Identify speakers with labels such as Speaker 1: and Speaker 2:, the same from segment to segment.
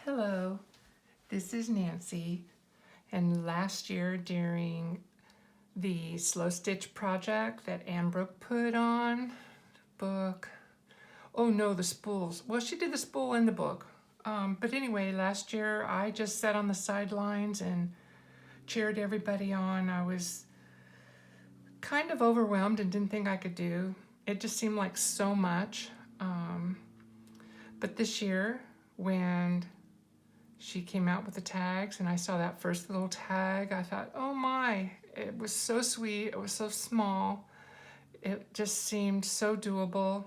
Speaker 1: Hello, this is Nancy, and last year during the slow stitch project that Anne Brooke put on, book, oh no, the spools. Well, she did the spool in the book. But anyway, last year I just sat on the sidelines and cheered everybody on. I was kind of overwhelmed and didn't think I could do. It just seemed like so much. But this year, when she came out with the tags and I saw that first little tag, I thought, oh my, it was so sweet, it was so small, it just seemed so doable.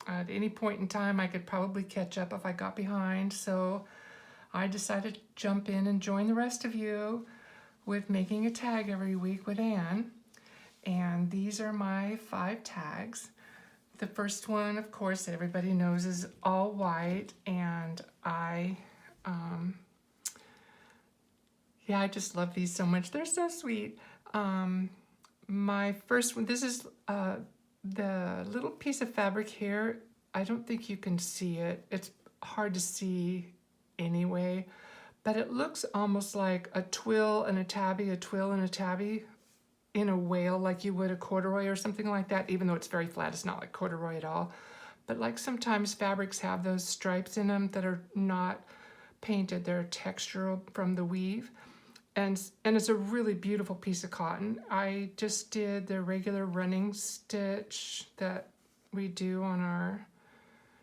Speaker 1: At any point in time I could probably catch up if I got behind, so I decided to jump in and join the rest of you with making a tag every week with Anne. And these are my 5 tags. The first one, of course, everybody knows is all white, and I just love these so much. They're so sweet. My first one, this is the little piece of fabric here. I don't think you can see it. It's hard to see anyway, but it looks almost like a twill and a tabby, a twill and a tabby in a wale, like you would a corduroy or something like that, even though it's very flat. It's not like corduroy at all. But like sometimes fabrics have those stripes in them that are not painted. They're textural from the weave. And it's a really beautiful piece of cotton. I just did the regular running stitch that we do on our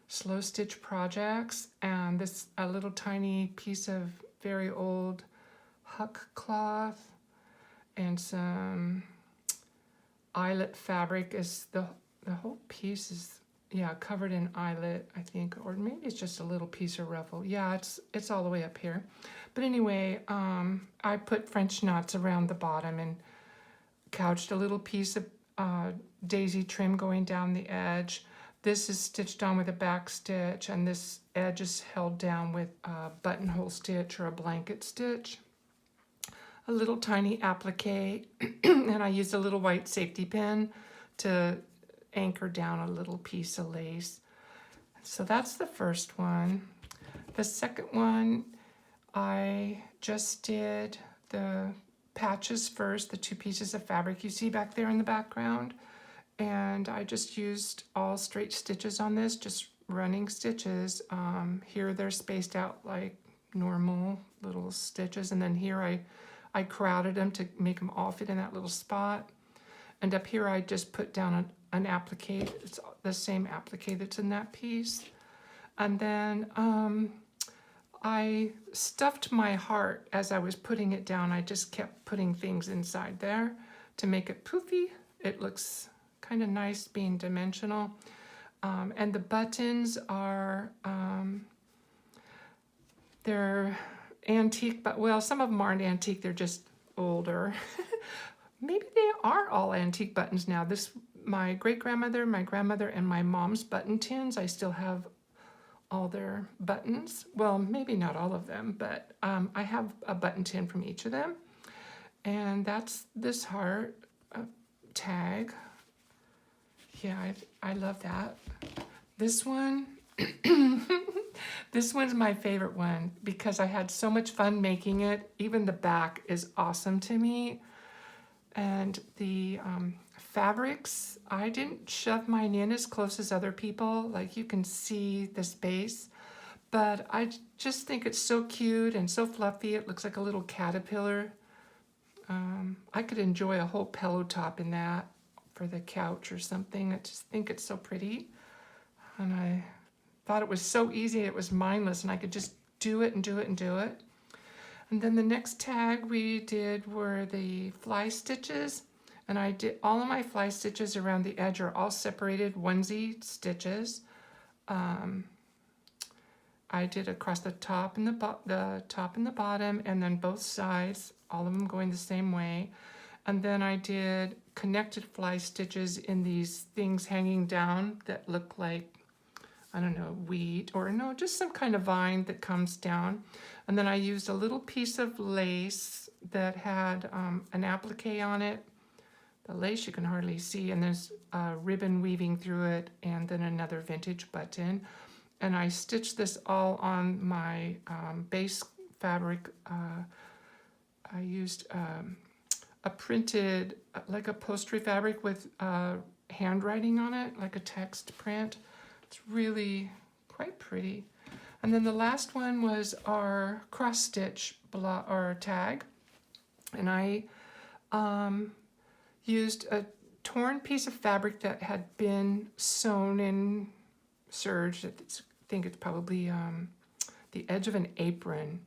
Speaker 1: slow stitch projects, and this a little tiny piece of very old huck cloth and some eyelet fabric. Is the whole piece is covered in eyelet, I think, or maybe it's just a little piece of ruffle. Yeah, it's all the way up here. But anyway, I put French knots around the bottom and couched a little piece of daisy trim going down the edge. This is stitched on with a back stitch, and this edge is held down with a buttonhole stitch or a blanket stitch. A little tiny applique, and I used a little white safety pin to anchor down a little piece of lace. So that's the first one. The second one, I just did the patches first, the 2 pieces of fabric you see back there in the background. And I just used all straight stitches on this, just running stitches. Here they're spaced out like normal little stitches. And then here I crowded them to make them all fit in that little spot. And up here I just put down an applique. It's the same applique that's in that piece. And then I stuffed my heart as I was putting it down. I just kept putting things inside there to make it poofy. It looks kind of nice being dimensional. And the buttons are, they're antique, but well, some of them aren't antique, they're just older. Maybe they are all antique buttons now. My great-grandmother, my grandmother, and my mom's button tins, I still have all their buttons. Well, maybe not all of them, but I have a button tin from each of them. And that's this heart tag. Yeah, I love that. This one, this one's my favorite one because I had so much fun making it. Even the back is awesome to me. And the fabrics, I didn't shove mine in as close as other people. Like you can see the space, but I just think it's so cute and so fluffy. It looks like a little caterpillar. I could enjoy a whole pillow top in that for the couch or something. I just think it's so pretty. And I thought it was so easy. It was mindless and I could just do it and do it and do it. And then the next tag we did were the fly stitches. And I did all of my fly stitches around the edge are all separated onesie stitches. I did across the top and the top and the bottom, and then both sides, all of them going the same way. And then I did connected fly stitches in these things hanging down that look like, I don't know, wheat or no, just some kind of vine that comes down. And then I used a little piece of lace that had an applique on it. The lace you can hardly see, and there's ribbon weaving through it, and then another vintage button. and I stitched this all on my base fabric. I used a printed, like a upholstery fabric with handwriting on it, like a text print. It's really quite pretty. And then the last one was our cross stitch or tag. And I used a torn piece of fabric that had been sewn in serge. I think it's probably the edge of an apron.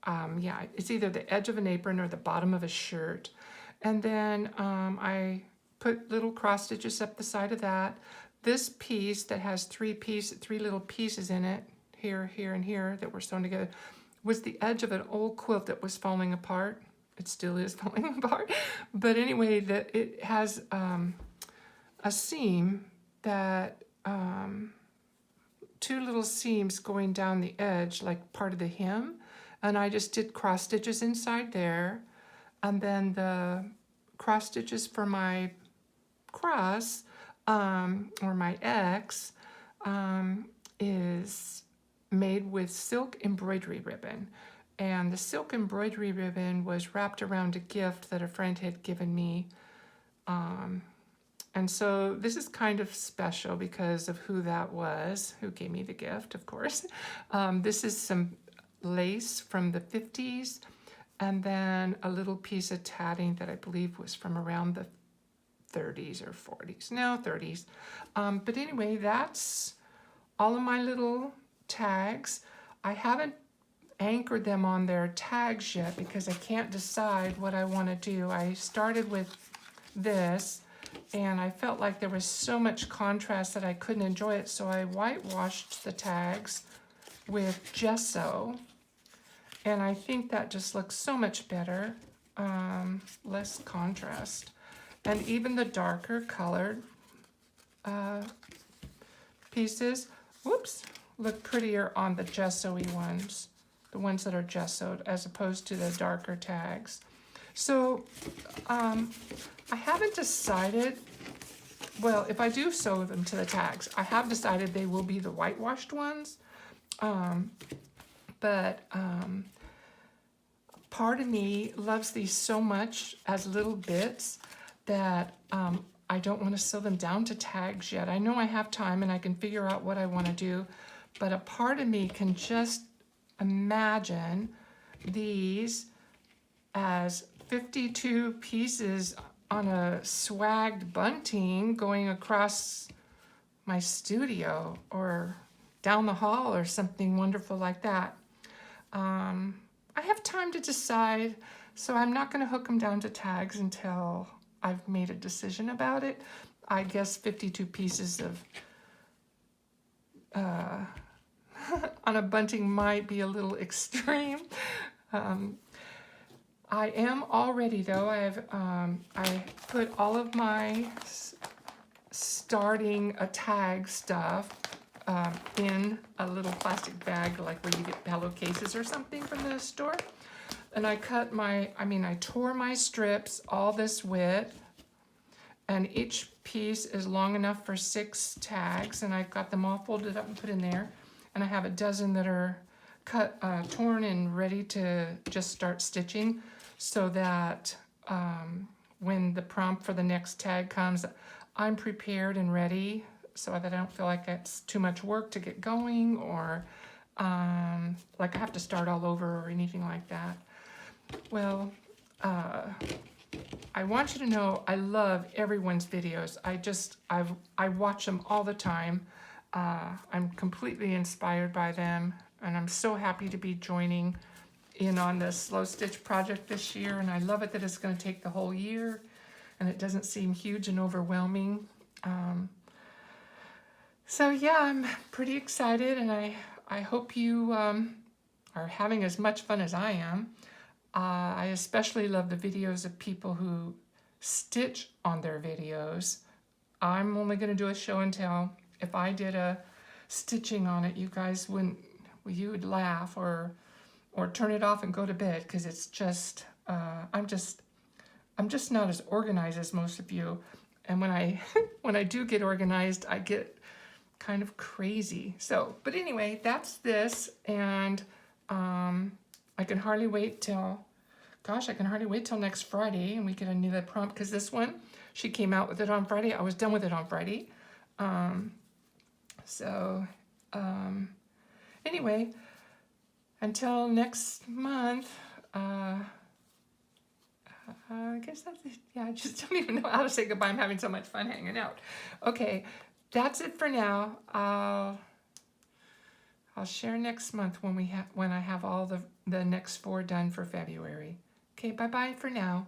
Speaker 1: Yeah, it's either the edge of an apron or the bottom of a shirt. And then I put little cross stitches up the side of that. This piece that has three little pieces in it, here, here, and here, that were sewn together, was the edge of an old quilt that was falling apart. It still is falling apart. But anyway, it has a seam that, two little seams going down the edge, like part of the hem. And I just did cross stitches inside there. And then the cross stitches for my cross, or my X, is made with silk embroidery ribbon. And the silk embroidery ribbon was wrapped around a gift that a friend had given me. And so this is kind of special because of who that was, who gave me the gift, of course. This is some lace from the 50s, and then a little piece of tatting that I believe was from around the 30s or 40s. No, 30s. But anyway, that's all of my little tags. I haven't anchored them on their tags yet because I can't decide what I want to do. I started with this, and I felt like there was so much contrast that I couldn't enjoy it, so I whitewashed the tags with gesso, and I think that just looks so much better, less contrast. And even the darker colored pieces, whoops, look prettier on the gesso-y ones, the ones that are gessoed, as opposed to the darker tags. So I haven't decided, well, if I do sew them to the tags, I have decided they will be the whitewashed ones. But part of me loves these so much as little bits that I don't want to sew them down to tags yet. I know I have time and I can figure out what I want to do, but a part of me can just imagine these as 52 pieces on a swagged bunting going across my studio or down the hall or something wonderful like that. I have time to decide, so I'm not going to hook them down to tags until I've made a decision about it. I guess 52 pieces of on a bunting might be a little extreme. I am all ready though. I put all of my starting a tag stuff in a little plastic bag, like where you get pillowcases or something from the store. And I tore my strips all this width, and each piece is long enough for 6 tags, and I've got them all folded up and put in there. And I have a dozen that are cut, torn and ready to just start stitching, so that when the prompt for the next tag comes, I'm prepared and ready, so that I don't feel like it's too much work to get going, or like I have to start all over or anything like that. Well, I want you to know I love everyone's videos. I watch them all the time. I'm completely inspired by them, and I'm so happy to be joining in on this slow stitch project this year, and I love it that it's going to take the whole year, and it doesn't seem huge and overwhelming. So yeah, I'm pretty excited, and I hope you are having as much fun as I am. I especially love the videos of people who stitch on their videos. I'm only going to do a show and tell. If I did a stitching on it, you guys you would laugh or turn it off and go to bed, because it's just I'm just not as organized as most of you. And when I when I do get organized, I get kind of crazy. So, but anyway, that's this, and I can hardly wait till, gosh, I can hardly wait till next Friday, and we get a new prompt, because this one, she came out with it on Friday. I was done with it on Friday. So, anyway, until next month, I guess that's it. Yeah, I just don't even know how to say goodbye. I'm having so much fun hanging out. Okay, that's it for now. I'll share next month when I have all the next 4 done for February. Okay, bye-bye for now.